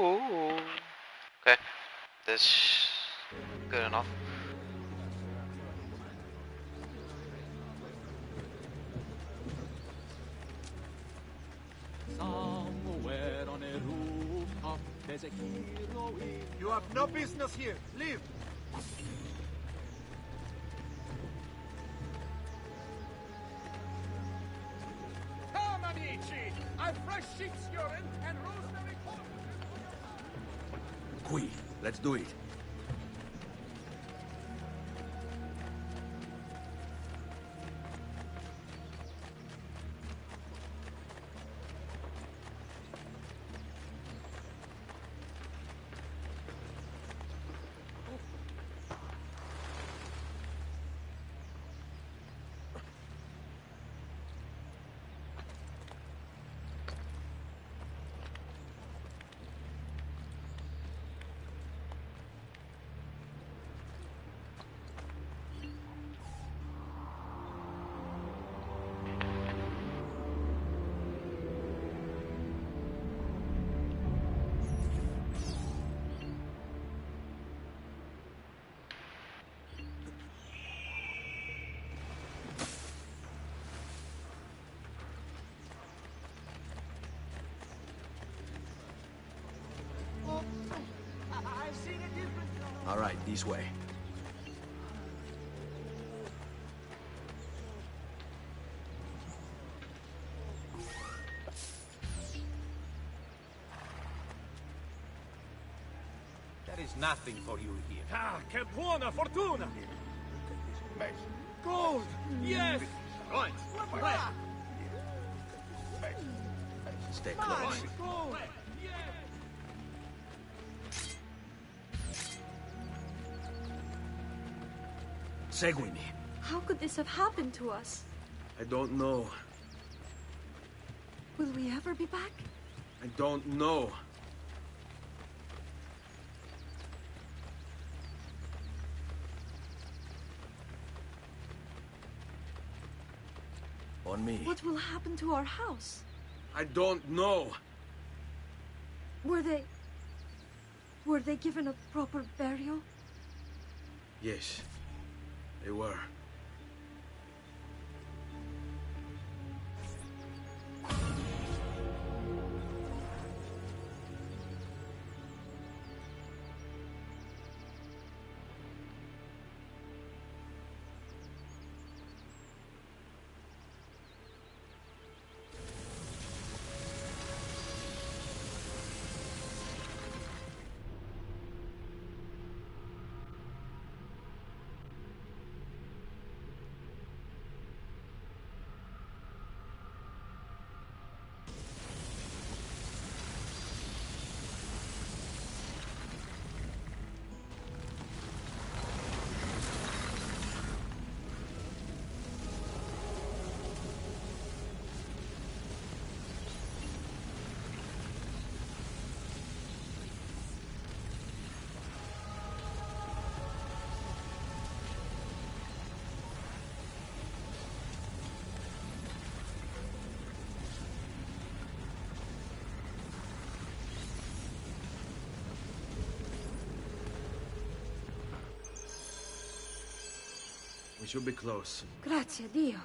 Ooh. Okay, this good enough. Somewhere on a rooftop, there's a hero in... You have no business here. Leave. Come, amici! I've fresh sheep's urine and rosemary corn. Qui, let's do it. I've seen a different... All right, this way. There is nothing for you here. Ah, che buona fortuna! Look at this mess. Gold! Yes! Right, right. Stay close. Gold! Yes! Seguimi. How could this have happened to us? I don't know. Will we ever be back? I don't know. On me. What will happen to our house? I don't know. Were they... Were they given a proper burial? Yes, they were. We should be close. Grazie a Dio.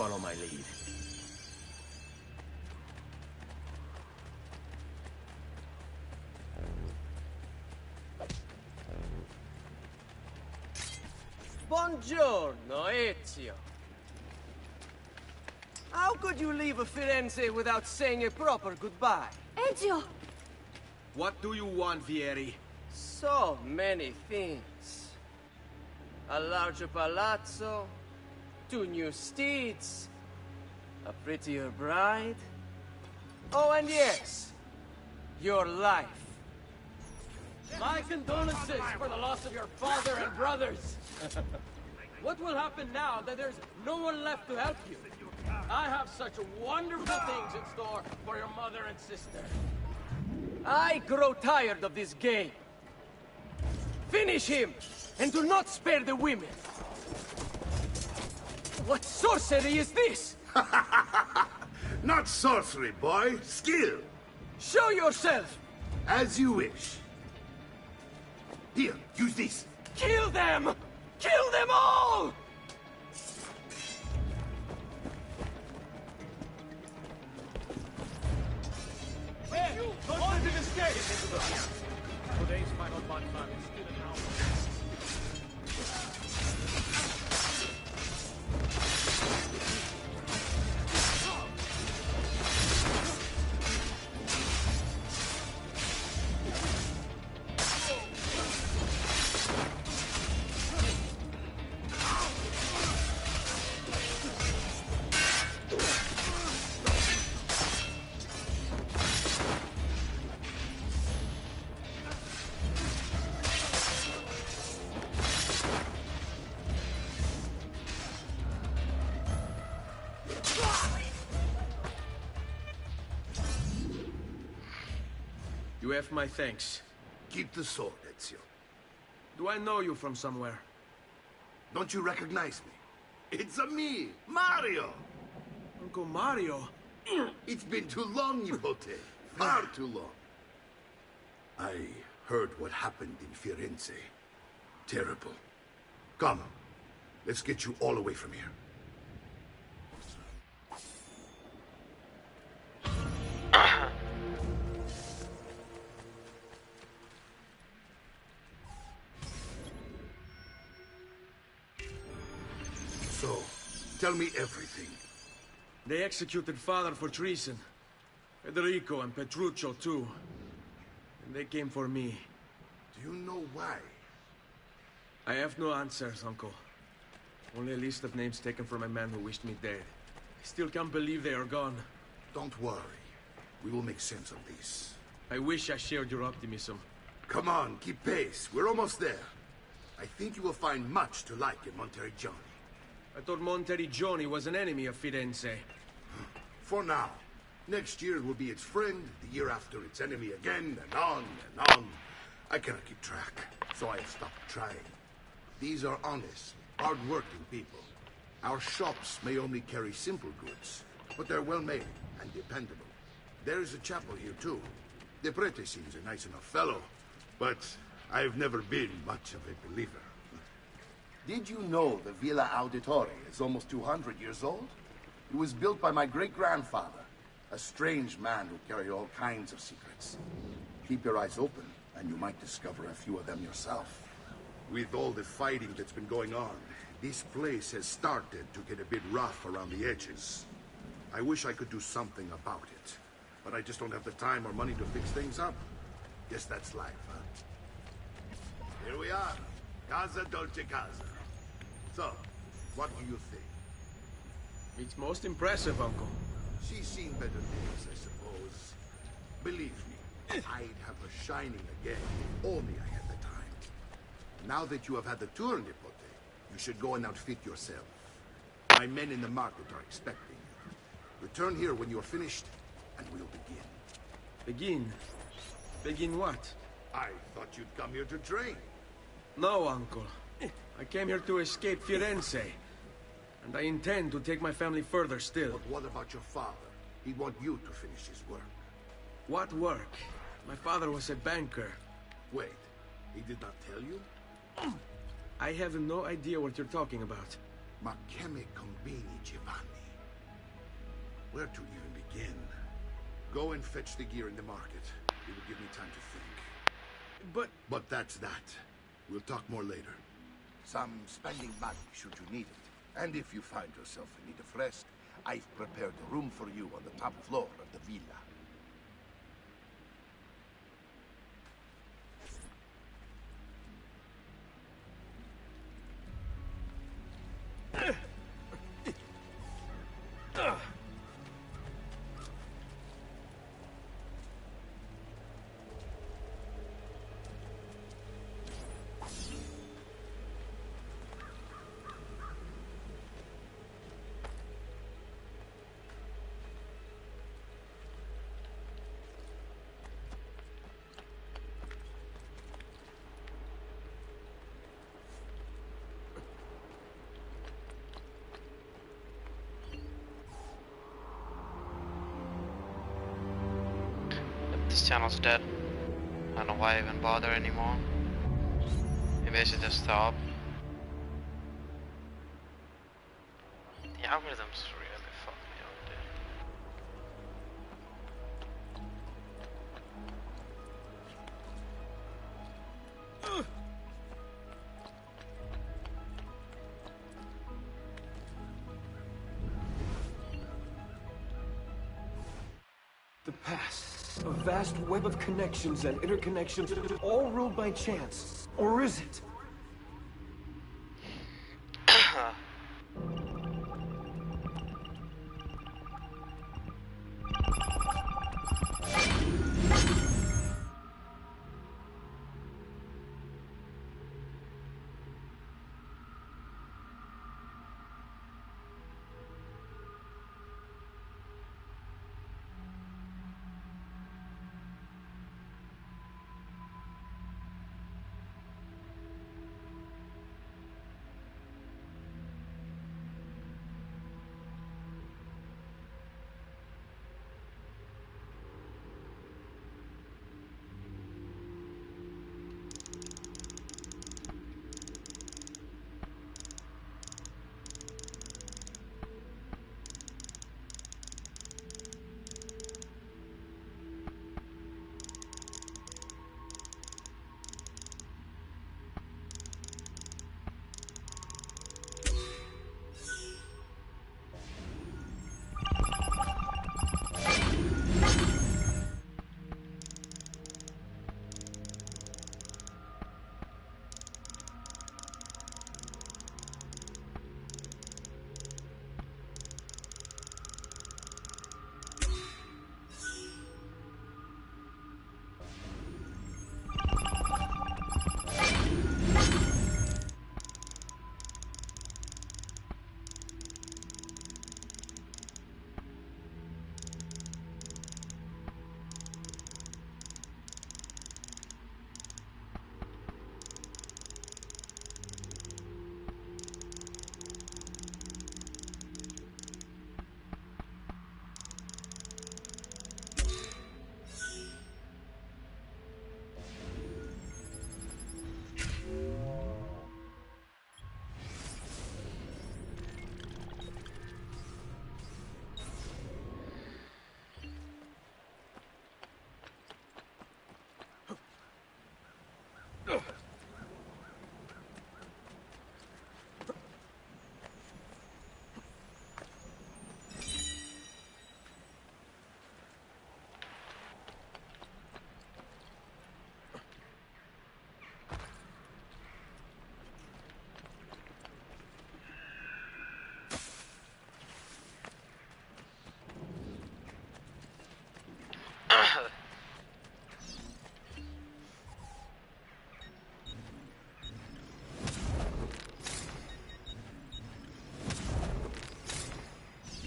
Follow my lead. Buongiorno, Ezio. How could you leave Firenze without saying a proper goodbye? Ezio! What do you want, Vieri? So many things. A larger palazzo, 2 new steeds, a prettier bride. Oh, and yes, your life. My condolences for the loss of your father and brothers. What will happen now that there's no one left to help you? I have such wonderful things in store for your mother and sister. I grow tired of this game. Finish him, and do not spare the women. What sorcery is this? Not sorcery, boy. Skill. Show yourself! As you wish. Here, use this. Kill them! Kill them all! Hey, on to the stage! Today's final fun is still an hour. You have my thanks. Keep the sword, Ezio. Do I know you from somewhere? Don't you recognize me? It's a me, Mario. Uncle Mario? It's been too long, Nipote. Far too long. I heard what happened in Firenze. Terrible. Come, let's get you all away from here. So, tell me everything. They executed father for treason. Federico and Petruccio, too. And they came for me. Do you know why? I have no answers, Uncle. Only a list of names taken from a man who wished me dead. I still can't believe they are gone. Don't worry. We will make sense of this. I wish I shared your optimism. Come on, keep pace. We're almost there. I think you will find much to like in Monteriggioni. I thought Monteriggioni was an enemy of Firenze. For now. Next year it will be its friend, the year after its enemy again, and on and on. I cannot keep track, so I have stopped trying. These are honest, hard-working people. Our shops may only carry simple goods, but they're well-made and dependable. There is a chapel here, too. The prete seems a nice enough fellow, but I've never been much of a believer. Did you know the Villa Auditore is almost 200 years old? It was built by my great-grandfather, a strange man who carried all kinds of secrets. Keep your eyes open, and you might discover a few of them yourself. With all the fighting that's been going on, this place has started to get a bit rough around the edges. I wish I could do something about it, but I just don't have the time or money to fix things up. Guess that's life, huh? Here we are. Casa Dolce Casa. So, what do you think? It's most impressive, Uncle. She's seen better days, I suppose. Believe me, I'd have her shining again if only I had the time. Now that you have had the tour, Nipote, you should go and outfit yourself. My men in the market are expecting you. Return here when you are finished, and we'll begin. Begin? Begin what? I thought you'd come here to train. No, Uncle. I came here to escape Firenze. And I intend to take my family further still. But what about your father? He'd want you to finish his work. What work? My father was a banker. Wait, he did not tell you? I have no idea what you're talking about. Ma che me combini, Giovanni? Where to even begin? Go and fetch the gear in the market. It will give me time to think. But But that's that. We'll talk more later. Some spending money should you need it. And if you find yourself in need of rest, I've prepared a room for you on the top floor of the villa. This channel's dead. I don't know why I even bother anymore. Maybe I should just stop. The algorithms really fuck me up, dude. The past. A vast web of connections and interconnections, all ruled by chance. Or is it?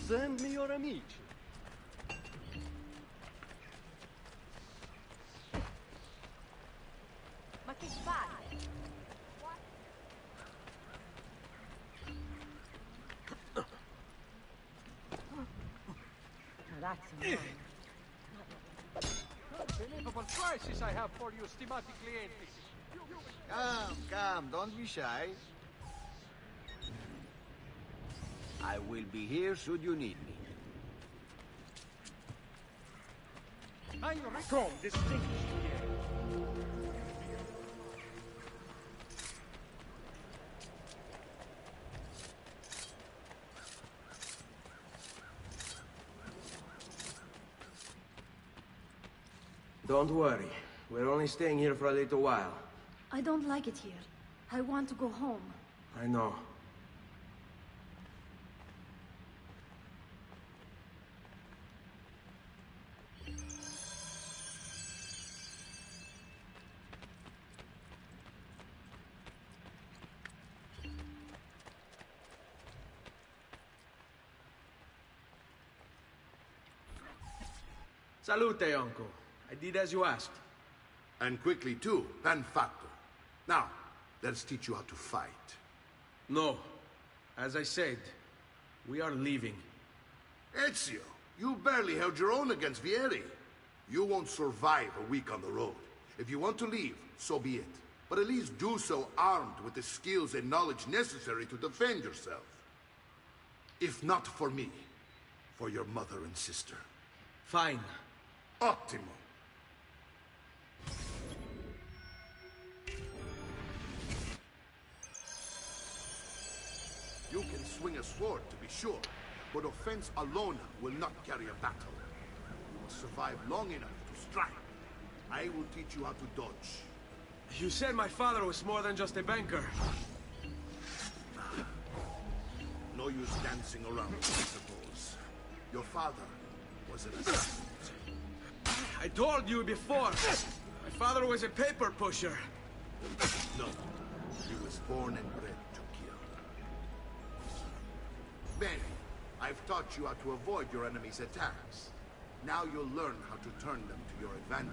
Send me your amici. Ma che fai? That's Unbelievable prices I have for you, stimati clienti. Come, don't be shy. I will be here should you need me. I recall distinguished here. Don't worry. We're only staying here for a little while. I don't like it here. I want to go home. I know. Salute, Uncle. I did as you asked. And quickly too, pan fatto. Now, let's teach you how to fight. No. As I said, we are leaving. Ezio, you barely held your own against Vieri. You won't survive a week on the road. If you want to leave, so be it. But at least do so armed with the skills and knowledge necessary to defend yourself. If not for me, for your mother and sister. Fine. Ottimo. You can swing a sword, to be sure, but offense alone will not carry a battle. You must survive long enough to strike. I will teach you how to dodge. You said my father was more than just a banker. No use dancing around, I suppose. Your father was an assassin. I told you before. My father was a paper pusher. No, he was born and bred to kill. Bene, I've taught you how to avoid your enemy's attacks. Now you'll learn how to turn them to your advantage.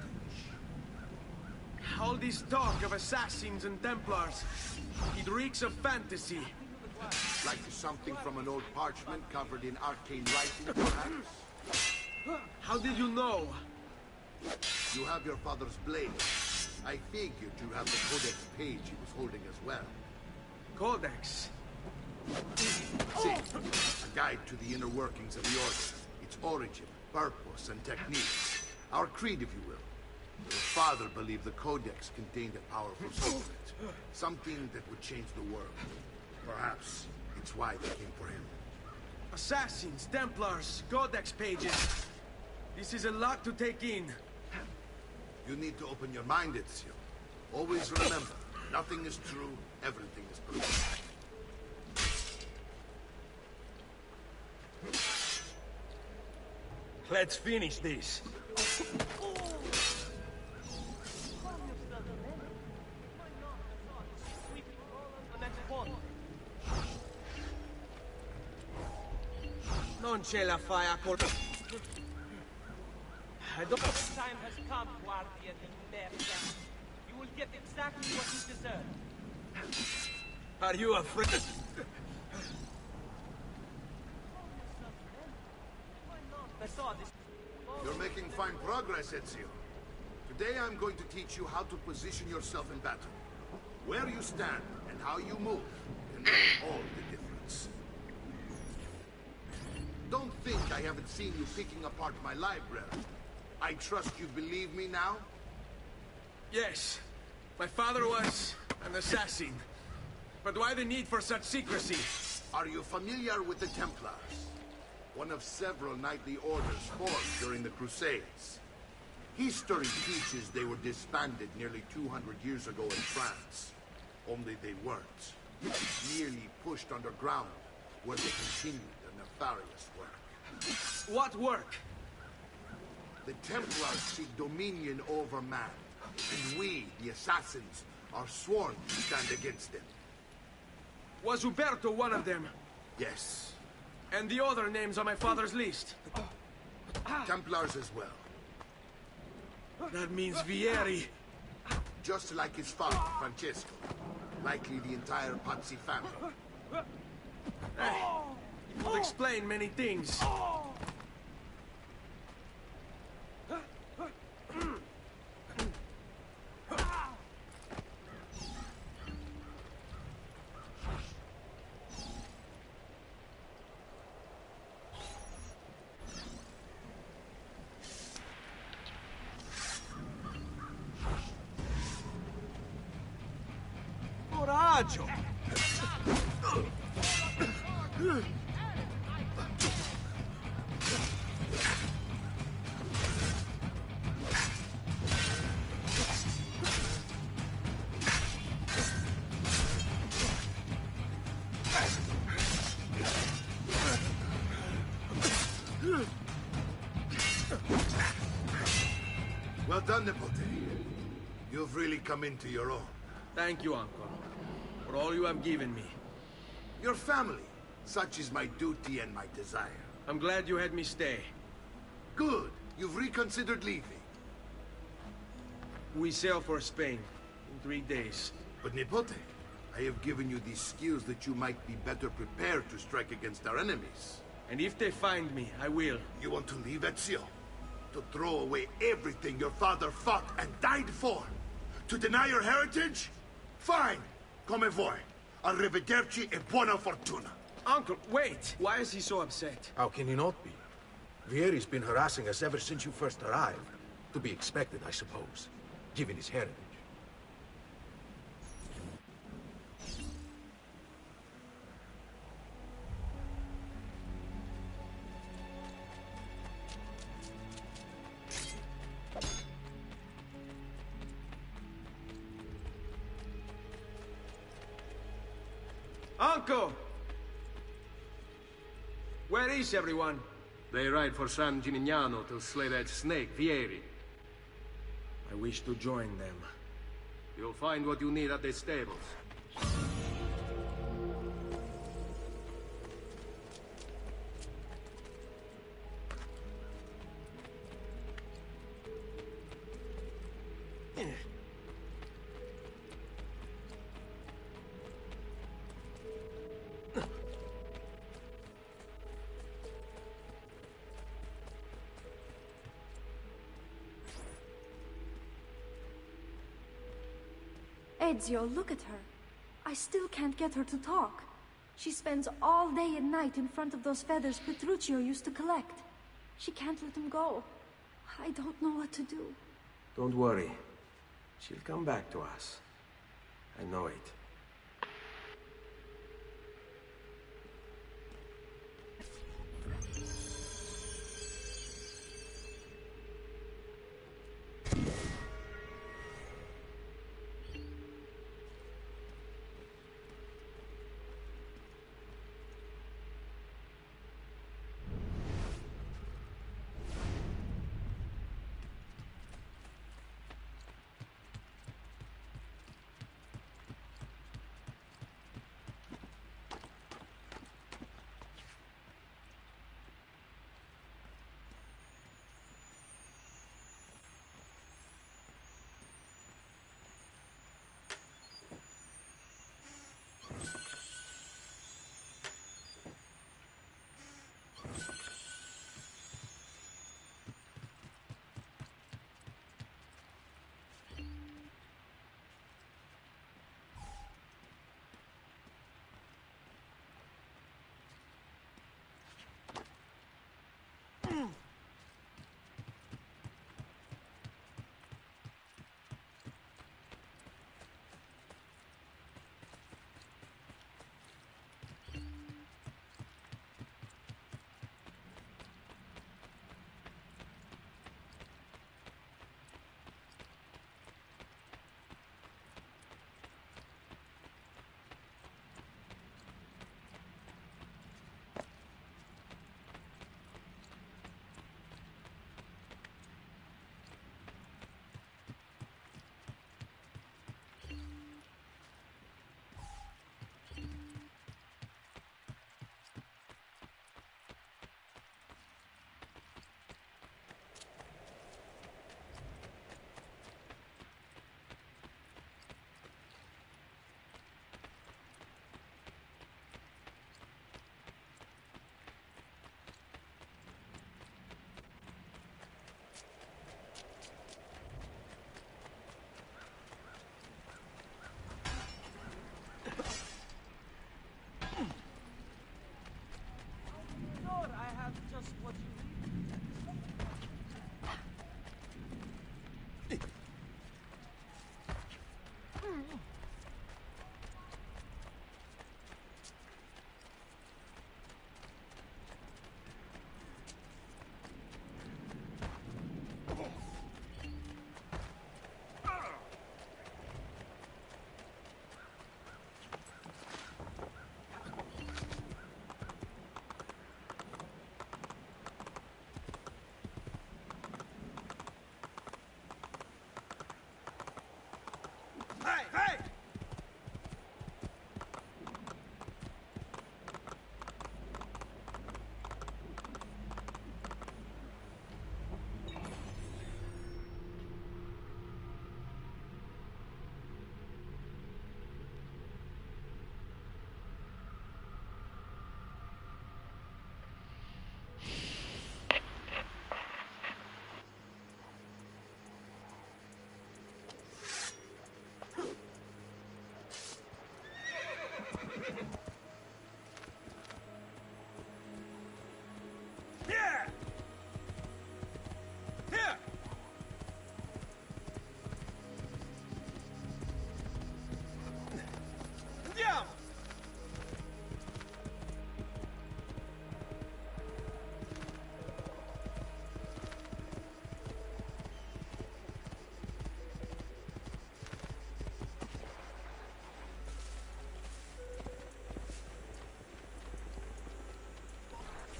All this talk of assassins and Templars, it reeks of fantasy. Like something from an old parchment covered in arcane writing, perhaps? How did you know? You have your father's blade. I figured you have the codex page he was holding as well. Codex? See, a guide to the inner workings of the Order, its origin, purpose, and techniques. Our creed, if you will. Your father believed the codex contained a powerful secret, something that would change the world. Perhaps it's why they came for him. Assassins, Templars, Codex pages. This is a lot to take in. You need to open your mind, Ezio. Always remember, nothing is true, everything is proof. Let's finish this. Non ce la fai a col... I don't... Time has come, Guardia di Merda. You will get exactly what you deserve. Are you afraid? You're making fine progress, Ezio. Today I'm going to teach you how to position yourself in battle. Where you stand and how you move can make all the difference. Don't think I haven't seen you picking apart my library. I trust you believe me now? Yes. My father was an assassin. But why the need for such secrecy? Are you familiar with the Templars? One of several knightly orders formed during the Crusades. History teaches they were disbanded nearly 200 years ago in France. Only they weren't. Merely pushed underground, where they continued their nefarious work. What work? The Templars seek dominion over man, and we, the assassins, are sworn to stand against them. Was Uberto one of them? Yes. And the other names on my father's list? Templars as well. That means Vieri. Just like his father, Francesco. Likely the entire Pazzi family. It would explain many things. Coraggio! Well done, Nipote. You've really come into your own. Thank you, Uncle, for all you have given me. Your family. Such is my duty and my desire. I'm glad you had me stay. Good. You've reconsidered leaving. We sail for Spain in 3 days. But Nipote, I have given you these skills that you might be better prepared to strike against our enemies. And if they find me, I will. You want to leave Ezio? To throw away everything your father fought and died for? To deny your heritage? Fine. Come voi. Arrivederci e buona fortuna. Uncle, wait! Why is he so upset? How can he not be? Vieri's been harassing us ever since you first arrived. To be expected, I suppose, given his heritage. Uncle! Where is everyone? They ride for San Gimignano to slay that snake, Vieri. I wish to join them. You'll find what you need at the stables. Ezio, look at her. I still can't get her to talk. She spends all day and night in front of those feathers Petruchio used to collect. She can't let them go. I don't know what to do. Don't worry. She'll come back to us. I know it.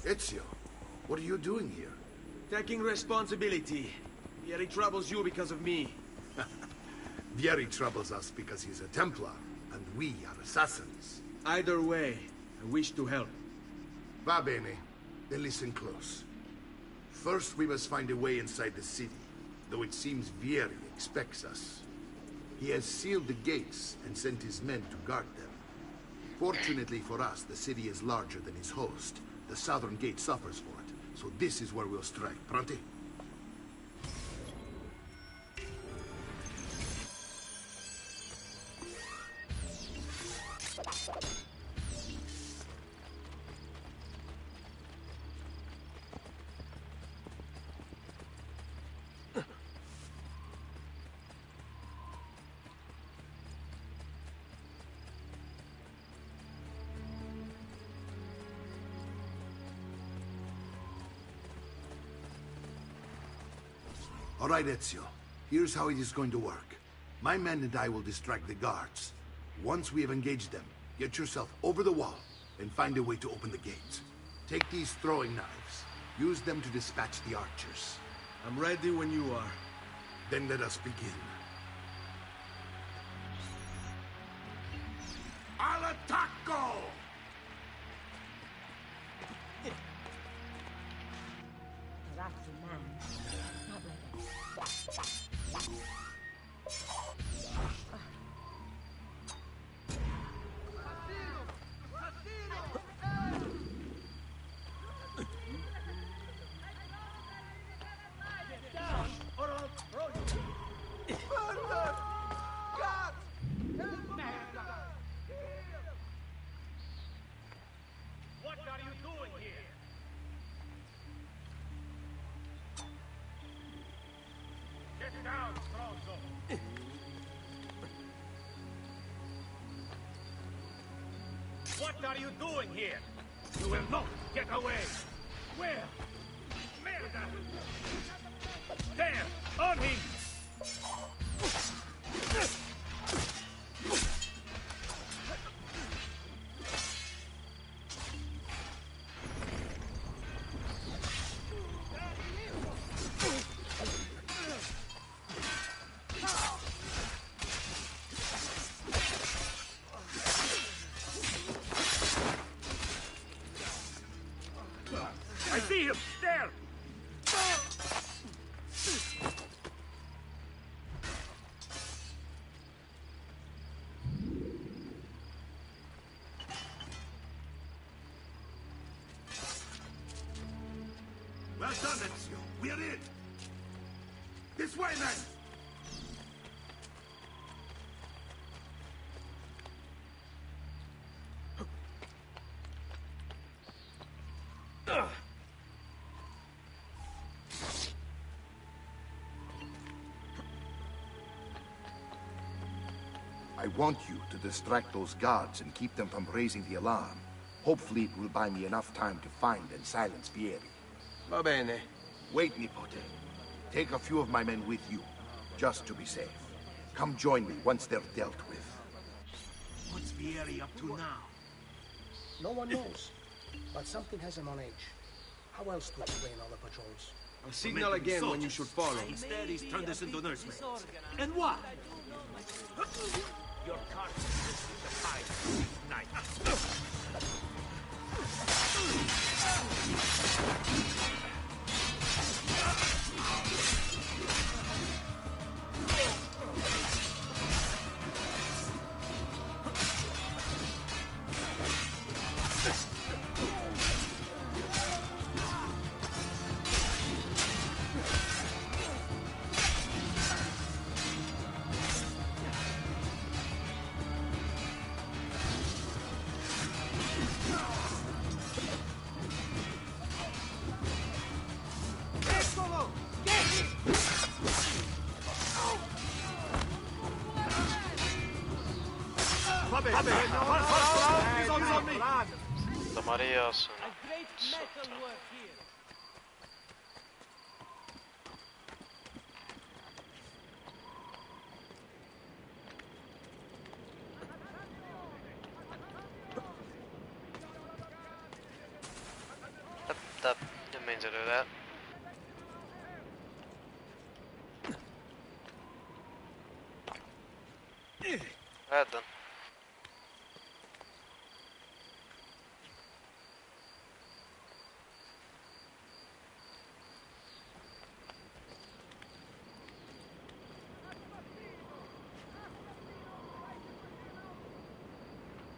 Ezio, what are you doing here? Taking responsibility. Vieri troubles you because of me. Vieri troubles us because he's a Templar, and we are assassins. Either way, I wish to help. Va bene. Then listen close. First, we must find a way inside the city, though it seems Vieri expects us. He has sealed the gates and sent his men to guard them. Fortunately for us, the city is larger than its host. The southern gate suffers for it, so this is where we'll strike. Pronti? All right, Ezio. Here's how it is going to work. My men and I will distract the guards. Once we have engaged them, get yourself over the wall and find a way to open the gates. Take these throwing knives. Use them to dispatch the archers. I'm ready when you are. Then let us begin. Al attacco! That's a man. Not like What are you doing here? Get down, Stronzo! What are you doing here? You will not get away! Where? Merda! There! On him! I see him! There! Well done, Ezio. We are in. This way, men! I want you to distract those guards and keep them from raising the alarm. Hopefully it will buy me enough time to find and silence Vieri. Va bene. Wait, Nipote. Take a few of my men with you, just to be safe. Come join me once they're dealt with. What's Vieri up to now? No one knows, but something has him on edge. How else to explain all the patrols? I'll signal again when you should follow. Instead, he's turned us into nursemaids. And what? Your carcass is the fire. Night. The Maria sono. A great metal work here. Didn't mean to do that. Right then.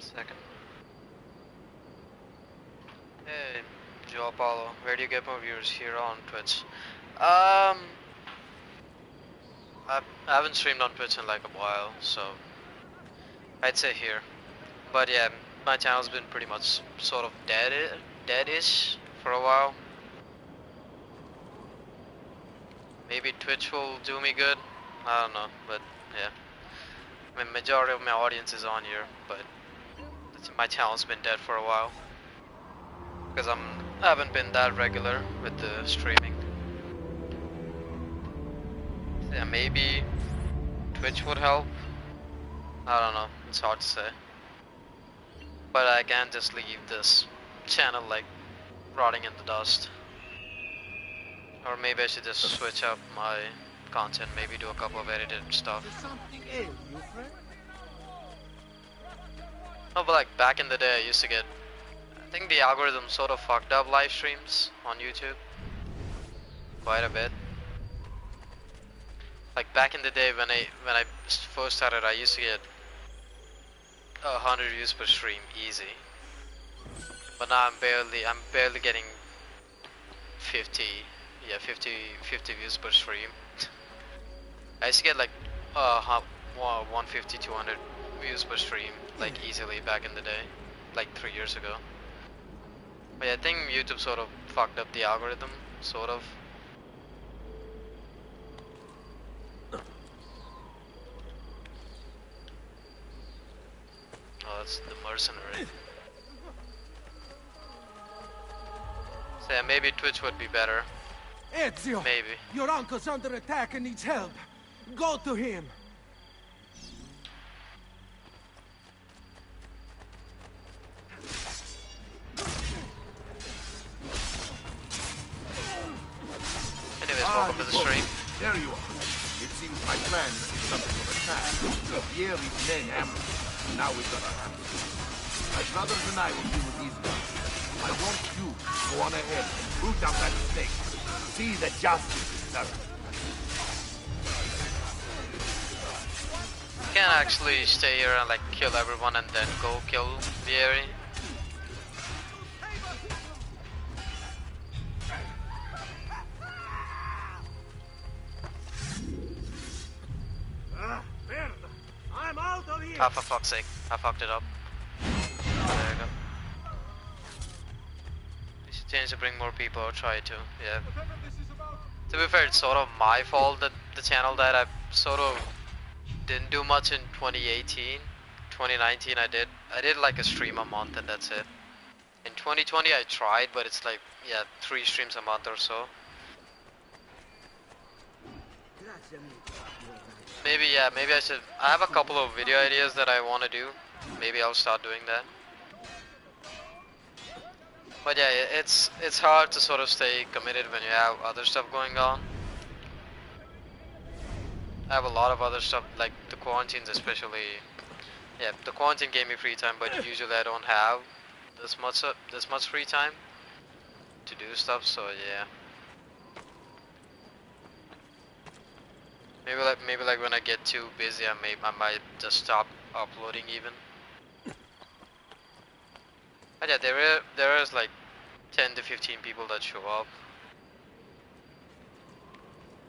Second. Hey, Joe Apollo, where do you get more viewers? Here on Twitch? I haven't streamed on Twitch in like a while, so I'd say here. But yeah, my channel's been pretty much sort of dead-ish for a while. Maybe Twitch will do me good. I don't know, but yeah. I mean, majority of my audience is on here, but my channel's been dead for a while because I haven't been that regular with the streaming. So yeah, maybe Twitch would help. I don't know, it's hard to say. But I can't just leave this channel like rotting in the dust. Or maybe I should just switch up my content, maybe do a couple of edited stuff. No, but like back in the day I used to get, I think the algorithm sort of fucked up live streams on YouTube quite a bit. Like back in the day when I first started, I used to get 100 views per stream easy. But now I'm barely getting 50 views per stream. I used to get like 150, 200 views per stream like easily back in the day, like 3 years ago. But yeah, I think YouTube sort of fucked up the algorithm, sort of. Oh, that's the mercenary. So yeah, maybe Twitch would be better. Ezio! Maybe. Your uncle's under attack and needs help. Go to him! Anyways, welcome to the stream. There you are. It seems my plan is something of a task. Vieri's men ambushed. Now we've got our hands. My brothers and I will deal with these guys. I want you to go on ahead and root out that snake. See that justice is served. You can't actually stay here and like kill everyone and then go kill Vieri. I'm out of here. Ah, for fuck's sake, I fucked it up. There you go. You should change to bring more people or try to, yeah. To be fair, it's sort of my fault that the channel that I sort of didn't do much in 2018. 2019 I did like a stream a month and that's it. In 2020 I tried, but it's like, yeah, 3 streams a month or so. Maybe, yeah, maybe I should. I have a couple of video ideas that I want to do. Maybe I'll start doing that. But yeah, it's hard to sort of stay committed when you have other stuff going on. I have a lot of other stuff, like the quarantines especially. Yeah, the quarantine gave me free time, but usually I don't have this much free time to do stuff. So yeah. Maybe like when I get too busy, I might just stop uploading even. But yeah, there is like 10 to 15 people that show up,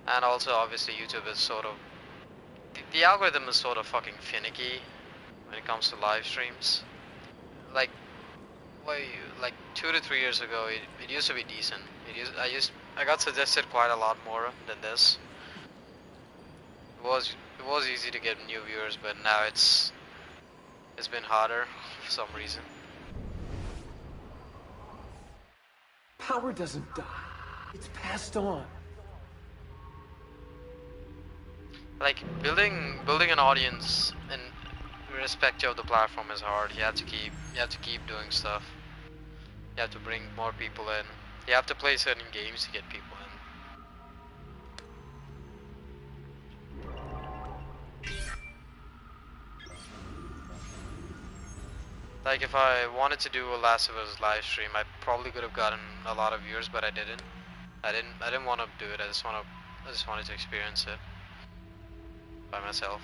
and also obviously YouTube is sort of the algorithm is sort of fucking finicky when it comes to live streams. Like, like 2 to 3 years ago, it used to be decent. I got suggested quite a lot more than this. It was easy to get new viewers, but now it's been harder for some reason. Power doesn't die. It's passed on. Like building an audience and irrespective of the platform is hard. You have to keep doing stuff. You have to bring more people in. You have to play certain games to get people in. Like if I wanted to do a Last of Us live stream, I probably could have gotten a lot of viewers, but I didn't. I didn't want to do it. I just wanted to experience it by myself.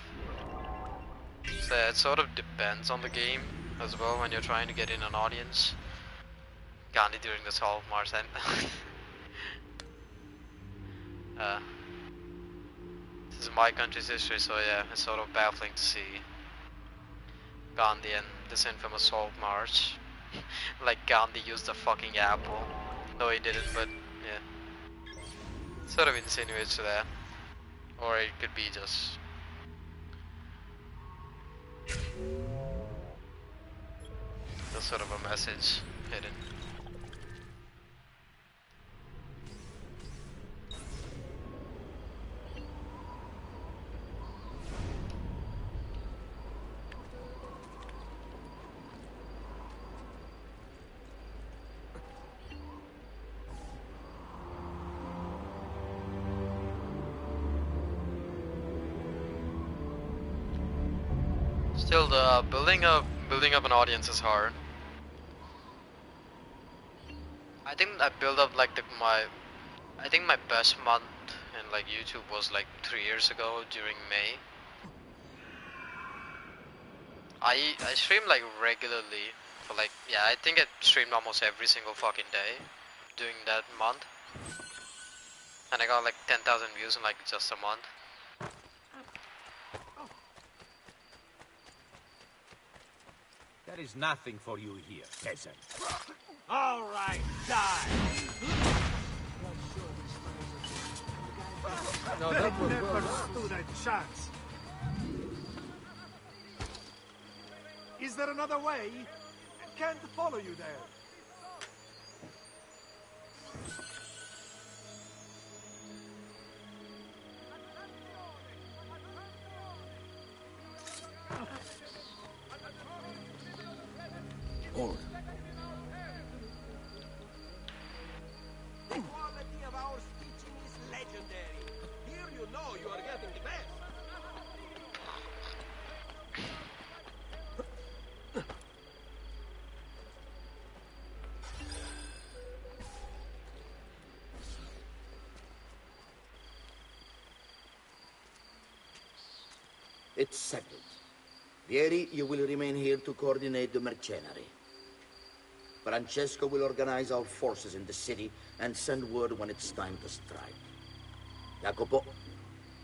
So it sort of depends on the game as well when you're trying to get in an audience. Gandhi during the Solve Mars and this is my country's history, so yeah, it's sort of baffling to see Gandhi and this infamous Salt March. Like Gandhi used the fucking apple. No, he didn't, but yeah. Sort of insinuates to that. Or it could be just... That's sort of a message hidden. Still, the building up an audience is hard. I think I built up like I think my best month in like YouTube was like 3 years ago during May. I streamed like regularly for like, yeah, I think I streamed almost every single fucking day during that month. And I got like 10,000 views in like just a month. There is nothing for you here, peasant. All right, die! No, that was never well done. stood a chance. Is there another way? I can't follow you there. Hold. The quality of our stitching is legendary. Here you know you are getting the best. It's settled. Vieri, you will remain here to coordinate the mercenary. Francesco will organize our forces in the city and send word when it's time to strike. Jacopo,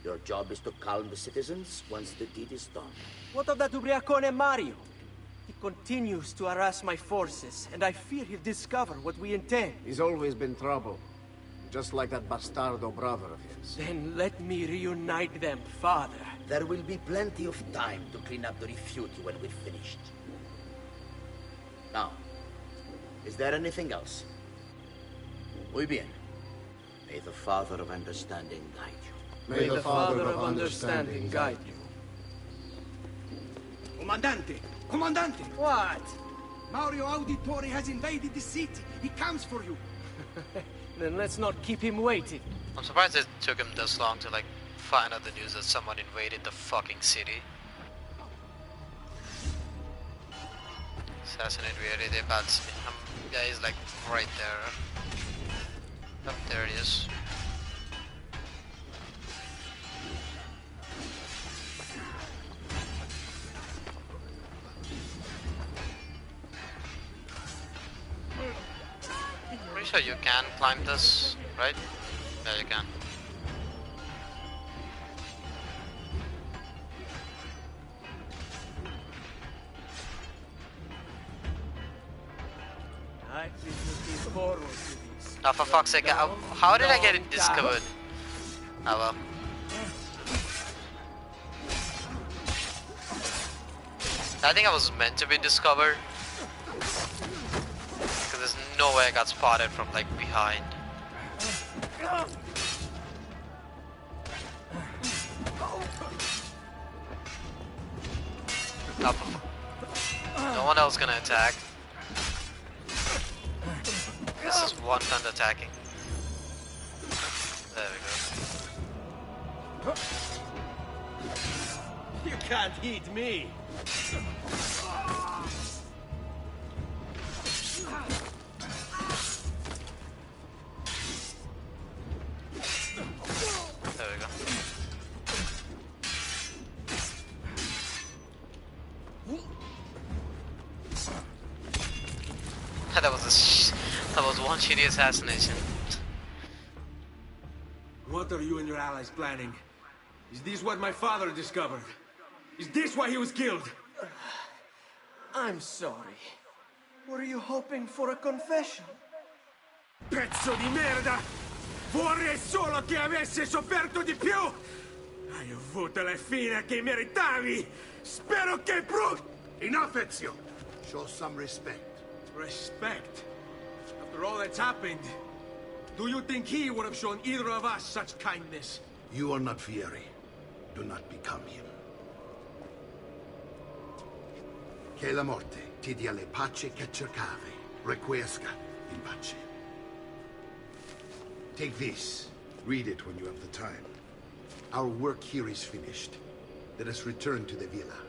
your job is to calm the citizens once the deed is done. What of that ubriacone Mario? He continues to harass my forces, and I fear he'll discover what we intend. He's always been trouble. Just like that bastardo brother of his. Then let me reunite them, father. There will be plenty of time to clean up the refuge when we're finished. Now, is there anything else? Muy bien. May the Father of Understanding guide you. May the Father of Understanding guide you. Comandante! Comandante! What? Mario Auditore has invaded the city. He comes for you. Then let's not keep him waiting. I'm surprised it took him this long to like find out the news that someone invaded the fucking city. Assassinate Vieri, they bats me. Yeah, he's like right there. Up there he is. Pretty sure you can climb this, right? Yeah, you can. I've been looking forward to this. Oh, for fuck's sake, how did I get it discovered? Oh well. I think I was meant to be discovered. Because there's no way I got spotted from like behind. No one else gonna attack. This is one gun attacking. There we go. You can't hit me. There we go. That was one shitty assassination. What are you and your allies planning? Is this what my father discovered? Is this why he was killed? I'm sorry. Were you hoping for a confession? Pezzo di merda! Vorrei solo che avessi sofferto di più! Hai avuto la fine che meritavi! Spero che Enough, Ezio! Show some respect. Respect? After all that's happened, do you think he would have shown either of us such kindness? You are not Fieri. Do not become him. Che la morte ti dia le pace che cercavi. Requiesca in pace. Take this. Read it when you have the time. Our work here is finished. Let us return to the villa.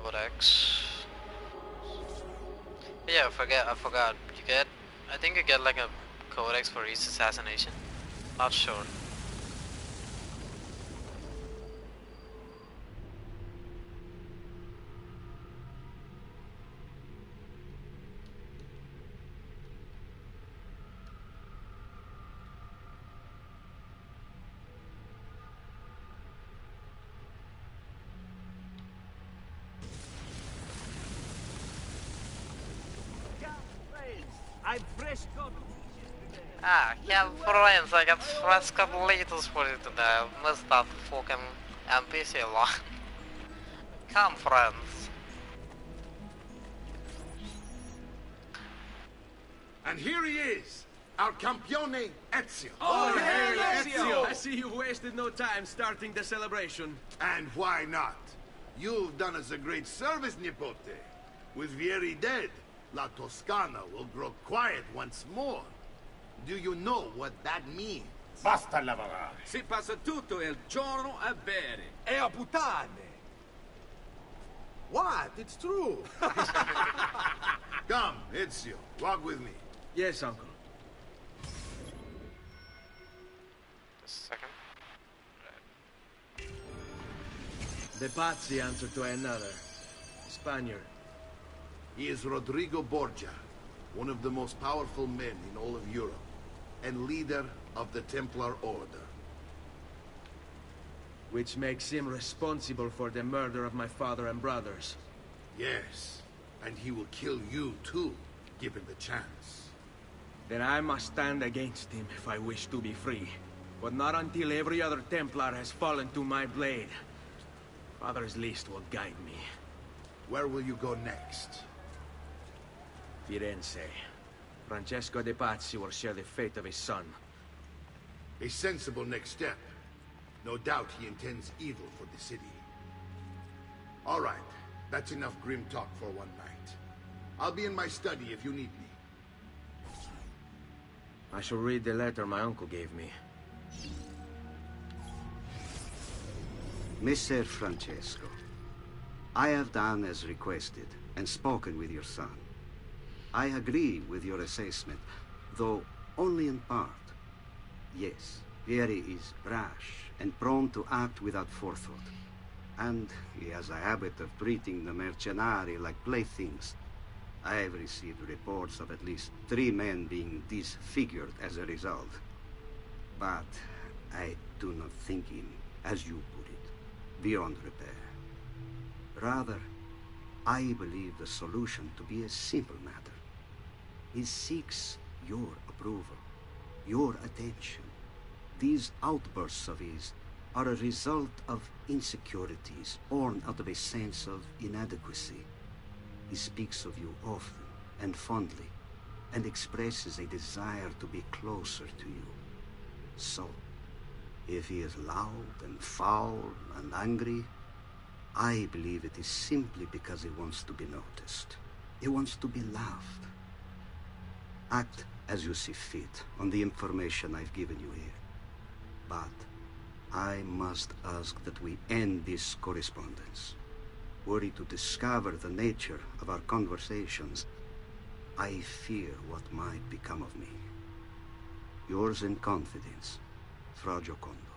Codex. Yeah, I forgot. I think you get like a codex for each assassination. Not sure. I've fresh got Ah, yeah, friends, I got fresh latest for you today. Missed that fucking NPC line. Come, friends. And here he is, our campione Ezio. Oh, hey, Ezio! I see you wasted no time starting the celebration. And why not? You've done us a great service, Nipote. With Vieri dead, La Toscana will grow quiet once more. Do you know what that means? Basta lavorare. Si passa tutto il giorno a bere. E a puttane! What? It's true! Come, Ezio, walk with me. Yes, uncle. Just a second. The Pazzi answer to another. Spaniard. He is Rodrigo Borgia, one of the most powerful men in all of Europe, and leader of the Templar Order. Which makes him responsible for the murder of my father and brothers. Yes, and he will kill you too, given the chance. Then I must stand against him if I wish to be free. But not until every other Templar has fallen to my blade. Father's list will guide me. Where will you go next? Firenze. Francesco de Pazzi will share the fate of his son. A sensible next step. No doubt he intends evil for the city. All right, that's enough grim talk for one night. I'll be in my study if you need me. I shall read the letter my uncle gave me. Messer Francesco, I have done as requested and spoken with your son. I agree with your assessment, though only in part. Yes, Vieri is rash and prone to act without forethought. And he has a habit of treating the mercenari like playthings. I have received reports of at least 3 men being disfigured as a result. But I do not think him, as you put it, beyond repair. Rather, I believe the solution to be a simple matter. He seeks your approval, your attention. These outbursts of his are a result of insecurities born out of a sense of inadequacy. He speaks of you often and fondly, and expresses a desire to be closer to you. So, if he is loud and foul and angry, I believe it is simply because he wants to be noticed. He wants to be loved. Act as you see fit on the information I've given you here. But I must ask that we end this correspondence. Were he to discover the nature of our conversations, I fear what might become of me. Yours in confidence, Fra Giocondo.